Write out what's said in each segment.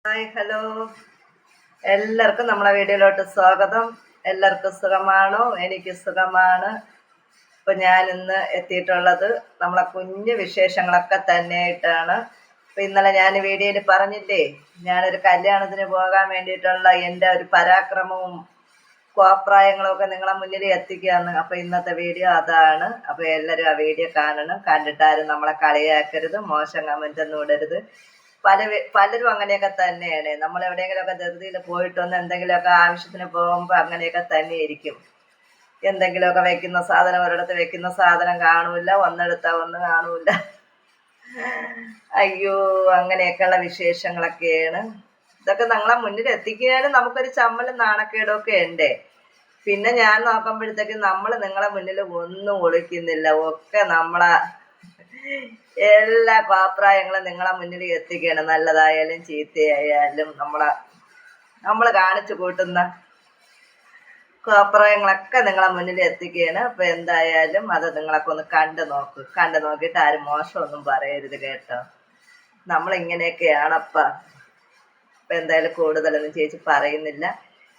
Hi hello, എല്ലാവർക്കും നമ്മളെ വീഡിയോയിലോട്ട് സ്വാഗതം. എല്ലാവർക്കും സുഖമാണോ? എനിക്ക് സുഖമാണ്. ഇപ്പം ഞാൻ ഇന്ന് എത്തിയിട്ടുള്ളത് നമ്മളെ കുഞ്ഞു വിശേഷങ്ങളൊക്കെ തന്നെയായിട്ടാണ്. അപ്പം ഇന്നലെ ഞാൻ വീഡിയോയിൽ പറഞ്ഞില്ലേ, ഞാനൊരു കല്യാണത്തിന് പോകാൻ വേണ്ടിയിട്ടുള്ള എൻ്റെ ഒരു പരാക്രമവും കോപ്രായങ്ങളും ഒക്കെ നിങ്ങളെ മുന്നിൽ എത്തിക്കുകയാണ്. അപ്പം ഇന്നത്തെ വീഡിയോ അതാണ്. അപ്പം എല്ലാവരും ആ വീഡിയോ കാണണം. കണ്ടിട്ടാരും നമ്മളെ കളിയാക്കരുത്, മോശം കമൻ്റ് ഒന്നും ഇടരുത്. പലരും അങ്ങനെയൊക്കെ തന്നെയാണ്. നമ്മൾ എവിടെയെങ്കിലുമൊക്കെ ധൃതിയിൽ പോയിട്ട് വന്ന് എന്തെങ്കിലുമൊക്കെ ആവശ്യത്തിന് പോകുമ്പോൾ അങ്ങനെയൊക്കെ തന്നെ ഇരിക്കും. എന്തെങ്കിലുമൊക്കെ വെക്കുന്ന സാധനം ഒരിടത്ത് വെക്കുന്ന സാധനം കാണൂല, ഒന്നെടുത്താൽ ഒന്ന് കാണൂല. അയ്യോ, അങ്ങനെയൊക്കെയുള്ള വിശേഷങ്ങളൊക്കെയാണ്. ഇതൊക്കെ നിങ്ങളെ മുന്നിൽ എത്തിക്കാനും നമുക്കൊരു ചമ്മലും നാണക്കേടും ഒക്കെ ഉണ്ട്. പിന്നെ ഞാൻ നോക്കുമ്പോഴത്തേക്കും നമ്മൾ നിങ്ങളെ മുന്നിൽ ഒന്നും ഒളിക്കുന്നില്ല. ഒക്കെ നമ്മളെ എല്ലാ അഭിപ്രായങ്ങളും നിങ്ങളെ മുന്നിൽ എത്തിക്കുകയാണ്. നല്ലതായാലും ചീത്തയായാലും നമ്മൾ കാണിച്ചു കൂട്ടുന്ന അഭിപ്രായങ്ങളൊക്കെ നിങ്ങളെ മുന്നിൽ എത്തിക്കുകയാണ്. അപ്പം എന്തായാലും അത് നിങ്ങളൊക്കെ ഒന്ന് കണ്ടു നോക്കിയിട്ട് ആരും മോശമൊന്നും പറയരുത് കേട്ടോ. നമ്മളിങ്ങനെയൊക്കെയാണപ്പ. അപ്പം എന്തായാലും കൂടുതലൊന്നും ചേച്ചി പറയുന്നില്ല.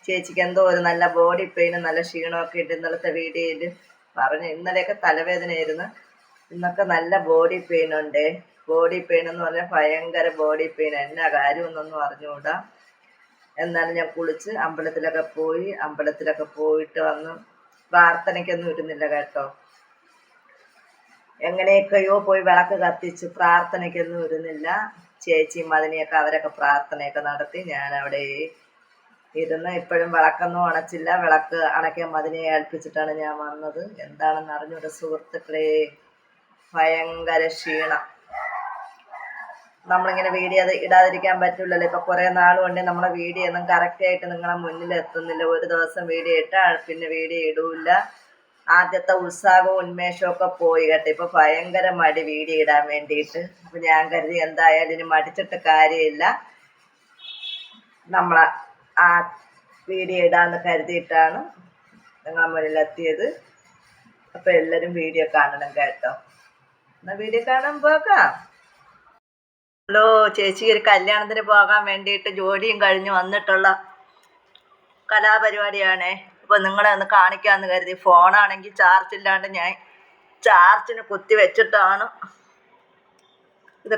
ചേച്ചിക്ക് എന്തോ ഒരു നല്ല ബോഡി പെയിനും നല്ല ക്ഷീണമൊക്കെ ഉണ്ട്. ഇന്നലത്തെ വീഡിയോയിൽ പറഞ്ഞു. ഇന്നലെയൊക്കെ തലവേദനയായിരുന്നു, ഇന്നൊക്കെ നല്ല ബോഡി പെയിൻ ഉണ്ട്. ബോഡി പെയിൻ എന്ന് പറഞ്ഞാൽ ഭയങ്കര ബോഡി പെയിൻ. എന്നാ കാര്യമൊന്നും അറിഞ്ഞുകൂടാ. എന്നാലും ഞാൻ കുളിച്ച് അമ്പലത്തിലൊക്കെ പോയിട്ട് വന്നു. പ്രാർത്ഥനയ്ക്കൊന്നും ഇരുന്നില്ല കേട്ടോ. എങ്ങനെയൊക്കെയോ പോയി വിളക്ക് കത്തിച്ച് പ്രാർത്ഥനയ്ക്കൊന്നും ഇരുന്നില്ല. ചേച്ചിയും മതിനിയൊക്കെ അവരൊക്കെ പ്രാർത്ഥനയൊക്കെ നടത്തി. ഞാൻ അവിടെ ഇരുന്ന് ഇപ്പോഴും വിളക്കൊന്നും അണച്ചില്ല. വിളക്ക് അണയ്ക്കാൻ മതിനിയെ ഏൽപ്പിച്ചിട്ടാണ് ഞാൻ വന്നത്. എന്താണെന്ന് അറിഞ്ഞൂടെ സുഹൃത്തുക്കളെ, ഭയങ്കര ക്ഷീണം. നമ്മളിങ്ങനെ വീഡിയോ ഇടാതിരിക്കാൻ പറ്റില്ലല്ലോ. ഇപ്പം കുറേ നാളുകൊണ്ട് നമ്മളെ വീഡിയോ ഒന്നും കറക്റ്റായിട്ട് നിങ്ങളെ മുന്നിൽ എത്തുന്നില്ല. ഒരു ദിവസം വീഡിയോ ഇട്ടാൽ പിന്നെ വീഡിയോ ഇടൂല്ല. ആദ്യത്തെ ഉത്സാഹവും ഉന്മേഷവും ഒക്കെ പോയി കേട്ടോ. ഇപ്പം ഭയങ്കര മടി വീഡിയോ ഇടാൻ വേണ്ടിയിട്ട്. അപ്പം ഞാൻ കരുതി എന്തായാലും ഇനി മടിച്ചിട്ട് കാര്യമില്ല, നമ്മളെ ആ വീഡിയോ ഇടാമെന്ന് കരുതിയിട്ടാണ് നിങ്ങളെ മുന്നിലെത്തിയത്. അപ്പം എല്ലാവരും വീഡിയോ കാണണം കേട്ടോ. എന്നാൽ വീഡിയോ കാണാൻ പോകാം. ഹലോ ചേച്ചി, ഒരു കല്യാണത്തിന് പോകാൻ വേണ്ടിയിട്ട് ജോലിയും കഴിഞ്ഞ് വന്നിട്ടുള്ള കലാപരിപാടിയാണേ. അപ്പോൾ നിങ്ങളെ ഒന്ന് കാണിക്കാമെന്ന് കരുതി. ഫോണാണെങ്കിൽ ചാർജില്ലാണ്ട് ഞാൻ ചാർജിന് കുത്തി വെച്ചിട്ടാണ് ഇത്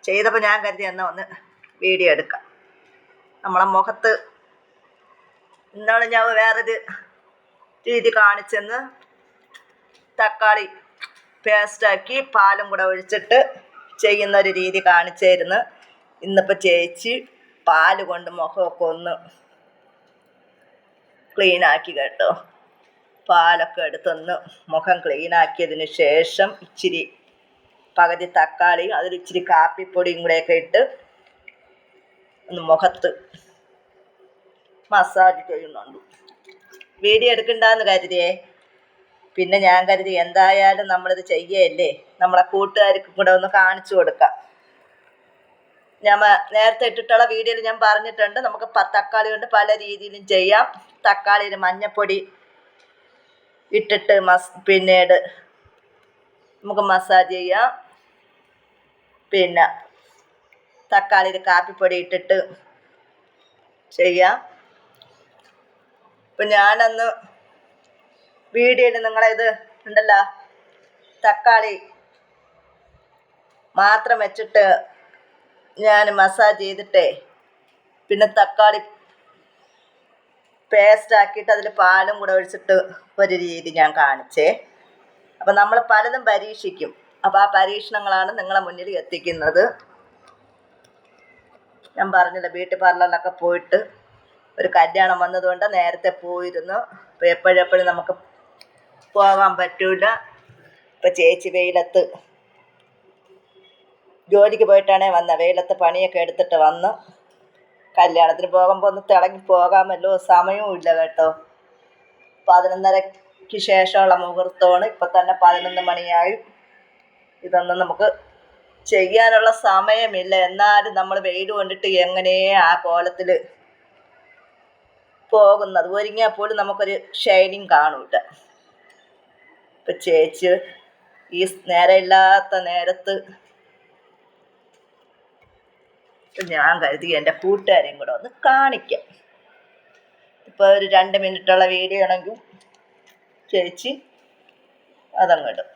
ചെയ്തപ്പോൾ ഞാൻ കരുതി എന്നാൽ ഒന്ന് വീഡിയോ എടുക്കാം. നമ്മളെ മുഖത്ത് ഇന്നാണ് ഞാൻ വേറൊരു രീതി കാണിച്ചെന്ന്. തക്കാളി പേസ്റ്റാക്കി പാലും കൂടെ ഒഴിച്ചിട്ട് ചെയ്യുന്നൊരു രീതി കാണിച്ചായിരുന്നു. ഇന്നിപ്പോൾ ചേച്ചി പാല് കൊണ്ട് മുഖമൊക്കെ ഒന്ന് ക്ലീനാക്കി കേട്ടോ. പാലൊക്കെ എടുത്തൊന്ന് മുഖം ക്ലീനാക്കിയതിന് ശേഷം ഇച്ചിരി പകുതി തക്കാളിയും അതിലിച്ചിരി കാപ്പിപ്പൊടിയും കൂടെയൊക്കെ ഇട്ട് ഒന്ന് മുഖത്ത് മസാജ് ചെയ്യുന്നുണ്ട്. വീഡിയോ എടുക്കണ്ടെന്ന് കരുതിയേ. പിന്നെ ഞാൻ കരുതി എന്തായാലും നമ്മളിത് ചെയ്യല്ലേ, നമ്മളെ കൂട്ടുകാർക്ക് കൂടെ ഒന്ന് കാണിച്ചു കൊടുക്കാം. ഞാൻ നേരത്തെ ഇട്ടിട്ടുള്ള വീഡിയോയിൽ ഞാൻ പറഞ്ഞിട്ടുണ്ട്, നമുക്ക് തക്കാളി കൊണ്ട് പല രീതിയിലും ചെയ്യാം. തക്കാളിയിൽ മഞ്ഞപ്പൊടി ഇട്ടിട്ട് പിന്നീട് നമുക്ക് മസാജ് ചെയ്യാം. പിന്നെ തക്കാളിയിൽ കാപ്പിപ്പൊടി ഇട്ടിട്ട് ചെയ്യാം. ഇപ്പം ഞാനന്ന് വീഡിയോയിൽ നിങ്ങളിത് ഉണ്ടല്ലോ, തക്കാളി മാത്രം വെച്ചിട്ട് ഞാൻ മസാജ് ചെയ്തിട്ടേ പിന്നെ തക്കാളി പേസ്റ്റാക്കിയിട്ട് അതിൽ പാലും കൂടെ ഒഴിച്ചിട്ട് ഒരു രീതി ഞാൻ കാണിച്ചേ. അപ്പം നമ്മൾ പലതും പരീക്ഷിക്കും. അപ്പോൾ ആ പരീക്ഷണങ്ങളാണ് നിങ്ങളെ മുന്നിൽ എത്തിക്കുന്നത്. ഞാൻ പറഞ്ഞില്ല, ബ്യൂട്ടി പാർലറിലൊക്കെ പോയിട്ട് ഒരു കല്യാണം വന്നതുകൊണ്ട് നേരത്തെ പോയിരുന്നു. അപ്പോൾ എപ്പോഴെപ്പോഴും നമുക്ക് പോകാൻ പറ്റൂല. ഇപ്പം ചേച്ചി വെയിലത്ത് ജോലിക്ക് പോയിട്ടാണേ വെയിലത്ത് പണിയൊക്കെ എടുത്തിട്ട് വന്ന് കല്യാണത്തിന് പോകുമ്പോൾ ഒന്ന് തിളങ്ങി പോകാമല്ലോ. സമയവും ഇല്ല കേട്ടോ. 11:30 ശേഷമുള്ള മുഹൂർത്തമാണ്. ഇപ്പം തന്നെ 11 മണിയായി. ഇതൊന്നും നമുക്ക് ചെയ്യാനുള്ള സമയമില്ല. എന്നാലും നമ്മൾ വെയിൽ കൊണ്ടിട്ട് എങ്ങനെയേ ആ കോലത്തിൽ പോകുന്നത്. ഒരുങ്ങിയാൽ പോലും നമുക്കൊരു ഷൈനിങ് കാണൂല. ഇപ്പം ചേച്ചി ഈ നേരമില്ലാത്ത നേരത്ത് ഞാൻ കരുതി എൻ്റെ കൂട്ടുകാരെയും കൂടെ ഒന്ന് കാണിക്കാം. ഇപ്പോൾ ഒരു 2 മിനിറ്റുള്ള വീഡിയോ ആണെങ്കിൽ ചേച്ചി അതങ്ങിടും.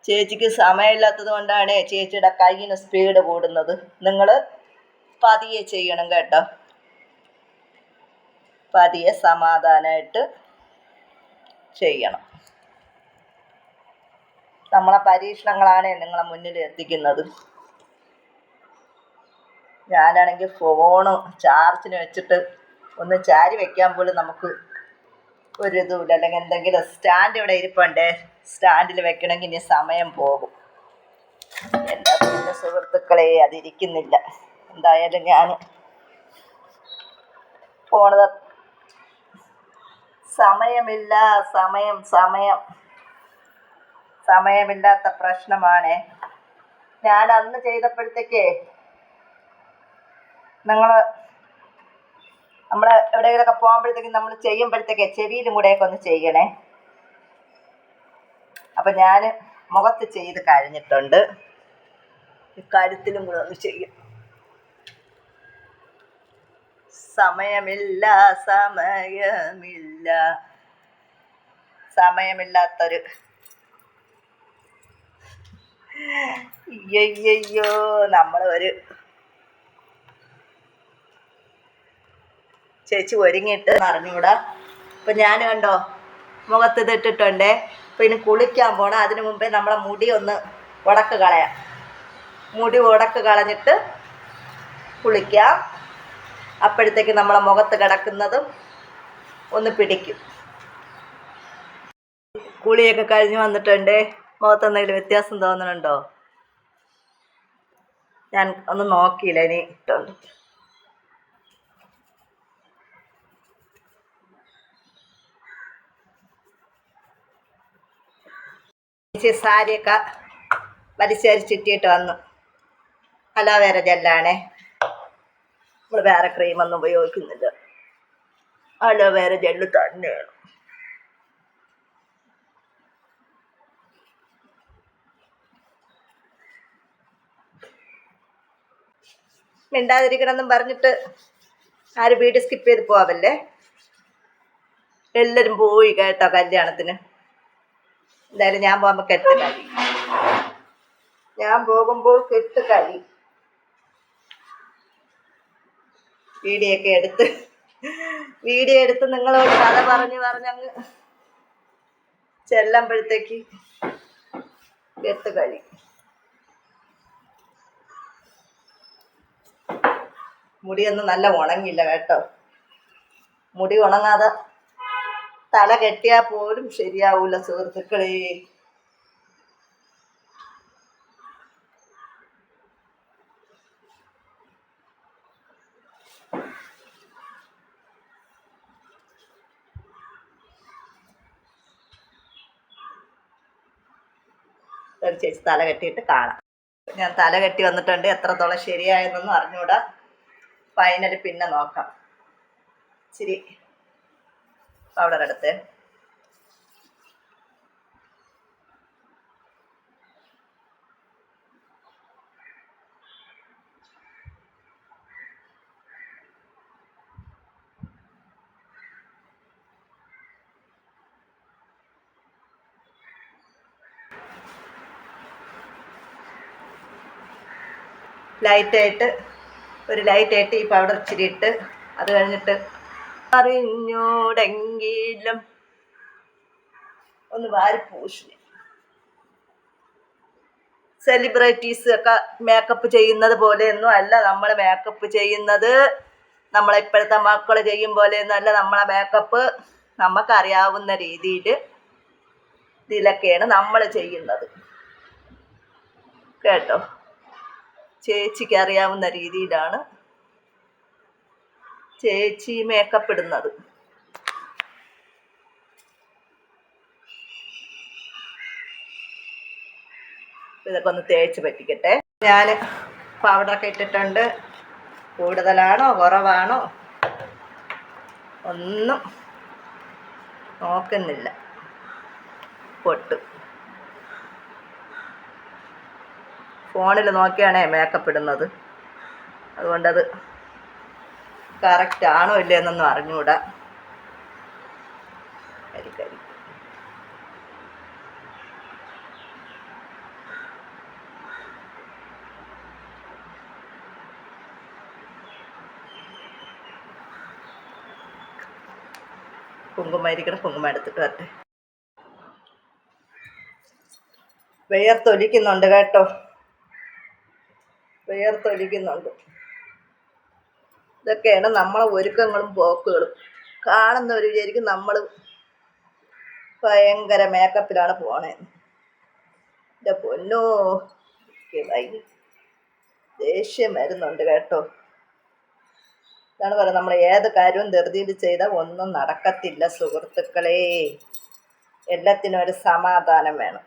ചേച്ചിക്ക് സമയമില്ലാത്തത് കൊണ്ടാണ് ചേച്ചിയുടെ കയ്യിന് സ്പീഡ് കൂടുന്നത്. നിങ്ങൾ പതിയെ ചെയ്യണം കേട്ടോ. പതിയെ സമാധാനമായിട്ട് ചെയ്യണം. നമ്മളെ പരീക്ഷണങ്ങളാണ് നിങ്ങളെ മുന്നിൽ എത്തിക്കുന്നത്. ഞാനാണെങ്കിൽ ഫോണ് ചാർജിന് വെച്ചിട്ട് ഒന്ന് ചാരി വയ്ക്കാൻ പോലും നമുക്ക് ഒരിതുമില്ല. അല്ലെങ്കിൽ എന്തെങ്കിലും സ്റ്റാൻഡ് ഇവിടെ ഇരിപ്പുണ്ടേ, സ്റ്റാൻഡിൽ വെക്കണമെങ്കിൽ ഇനി സമയം പോകും. എൻ്റെ പിന്നെ സുഹൃത്തുക്കളെ അതിരിക്കുന്നില്ല. എന്തായാലും ഞാൻ പോണത് സമയമില്ല. സമയമില്ലാത്ത പ്രശ്നമാണ്. ഞാൻ അന്ന് ചെയ്തപ്പോഴത്തേക്കേ നമ്മൾ എവിടെയെങ്കിലുമൊക്കെ പോകുമ്പോഴത്തേക്കും നമ്മൾ ചെയ്യുമ്പോഴത്തേക്കേ ചെവിയിലും കൂടെയൊക്കെ ഒന്ന് ചെയ്യണേ. അപ്പം ഞാൻ മുഖത്ത് ചെയ്ത് കഴിഞ്ഞിട്ടുണ്ട്. കഴുത്തിലും കൂടെ ഒന്ന് ചെയ്യും. സമയമില്ലാത്തൊരു അയ്യോ നമ്മൾ ഒരു ചേച്ചി ഒരുങ്ങിയിട്ട് അറിഞ്ഞൂടാ. അപ്പം ഞാൻ കണ്ടോ മുഖത്ത് ഇതിട്ടിട്ടുണ്ടേ. അപ്പം ഇനി കുളിക്കാൻ പോകണം. അതിനു മുമ്പേ നമ്മളെ മുടി ഒന്ന് ഉടക്ക് കളയാം. മുടി ഉടക്ക് കളഞ്ഞിട്ട് കുളിക്കാം. അപ്പോഴത്തേക്ക് നമ്മളെ മുഖത്ത് കിടക്കുന്നതും ഒന്ന് പിടിക്കും. കുളിയൊക്കെ കഴിഞ്ഞ് വന്നിട്ടുണ്ട്. മുഖത്ത് എന്തെങ്കിലും വ്യത്യാസം തോന്നുന്നുണ്ടോ? ഞാൻ ഒന്ന് നോക്കിയില്ല. ഇനി ഇട്ടുണ്ട്. സാരിയൊക്കെ വലിച്ചരിച്ചിട്ടിട്ട് വന്നു. അലോവേര ജെല്ലാണേ. നമ്മൾ വേറെ ക്രീമൊന്നും ഉപയോഗിക്കുന്നില്ല. അലോവേര ജെല്ല് തന്നെയാണ്. മിണ്ടാതിരിക്കണമെന്നും പറഞ്ഞിട്ട് ആരും വീഡിയോ സ്കിപ്പ് ചെയ്ത് പോവല്ലേ. എല്ലാവരും പോയി കേട്ടോ കല്യാണത്തിന്. എന്തായാലും ഞാൻ പോകുമ്പോൾ കെട്ട് കഴി. ഞാൻ പോകുമ്പോൾ കെട്ട് കഴി. വീഡിയോ എടുത്ത് നിങ്ങളോട് കഥ പറഞ്ഞങ്ങ് ചെല്ലുമ്പോഴത്തേക്ക് കെട്ട് കഴി. മുടിയൊന്നും നല്ല ഉണങ്ങില്ല കേട്ടോ. മുടി ഉണങ്ങാതെ തല കെട്ടിയാൽ പോലും ശരിയാവൂല സുഹൃത്തുക്കളെ. ചേച്ചി തല കെട്ടിയിട്ട് കാണാം. ഞാൻ തല കെട്ടി വന്നിട്ടുണ്ട്. എത്രത്തോളം ശരിയായെന്നൊന്നും അറിഞ്ഞൂടാ. ഫൈനൽ പിന്നെ നോക്കാം. ഇച്ചിരി പൗഡർ എടുത്ത് ലൈറ്റായിട്ട് ഈ പൗഡർ ഇച്ചിരി ഇട്ട് അത് കഴിഞ്ഞിട്ട് അറിഞ്ഞൂടെങ്കിലും ഒന്ന് വാരി പൂശി. സെലിബ്രിറ്റീസ് ഒക്കെ മേക്കപ്പ് ചെയ്യുന്നത് പോലെയൊന്നും അല്ല നമ്മൾ മേക്കപ്പ് ചെയ്യുന്നത്. നമ്മളിപ്പോഴത്തെ മക്കൾ ചെയ്യും പോലെയൊന്നും അല്ല നമ്മളെ മേക്കപ്പ്. നമുക്കറിയാവുന്ന രീതിയിൽ ഇതിലൊക്കെയാണ് നമ്മൾ ചെയ്യുന്നത് കേട്ടോ. ചേച്ചിക്ക് അറിയാവുന്ന രീതിയിലാണ് ചേച്ചി മേക്കപ്പ് ഇടുന്നത്. ഇതൊക്കെ ഒന്ന് തേച്ച് പറ്റിക്കട്ടെ. ഞാൻ പൗഡറൊക്കെ ഇട്ടിട്ടുണ്ട്. കൂടുതലാണോ കുറവാണോ ഒന്നും നോക്കുന്നില്ല. പൊട്ട് ഫോണിൽ നോക്കിയാണേ മേക്കപ്പ് ഇടുന്നത്. അതുകൊണ്ടത് കറക്റ്റ് ആണോ ഇല്ലേ എന്നൊന്നും അറിഞ്ഞുകൂടാ. കരിക്കരി കുങ്കുമായിരിക്കണം. കുങ്കുമം എടുത്തിട്ട് വരട്ടെ. വിയർത്തൊലിക്കുന്നുണ്ട് കേട്ടോ, വിയർത്തൊലിക്കുന്നുണ്ട്. ഇതൊക്കെയാണ് നമ്മളെ ഒരുക്കങ്ങളും പോക്കുകളും. കാണുന്നവർ വിചാരിക്കും നമ്മൾ ഭയങ്കര മേക്കപ്പിലാണ് പോണേ. എൻ്റെ പൊന്നോ, ദേഷ്യം വരുന്നുണ്ട് കേട്ടോ. ഇതാണ് പറയുന്നത്, നമ്മൾ ഏത് കാര്യവും ധൃതിയിൽ ചെയ്താൽ ഒന്നും നടക്കത്തില്ല സുഹൃത്തുക്കളെ. എല്ലാത്തിനും ഒരു സമാധാനം വേണം.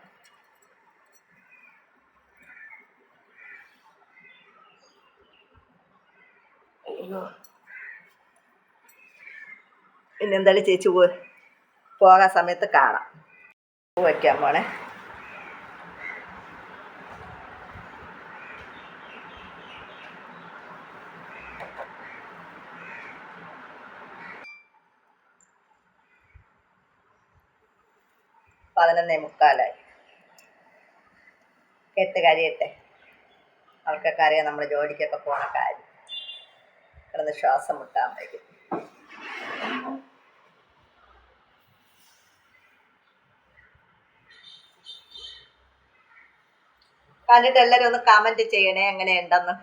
അയ്യോ, പിന്നെ എന്തായാലും ചേച്ചി പോകാൻ സമയത്ത് കാണാം. പൂ വയ്ക്കാൻ പോണേ. പതിനൊന്നേ മുക്കാലായി. കെട്ട് കഴിയട്ടെ. അവർക്കൊക്കെ അറിയാം നമ്മൾ ജോലിക്കൊക്കെ പോണ കാര്യം. കിടന്ന് ശ്വാസം മുട്ടാൻ വയ്ക്കും. കണ്ടിട്ട് എല്ലാവരും ഒന്ന് കമൻറ്റ് ചെയ്യണേ എങ്ങനെയുണ്ടെന്ന്.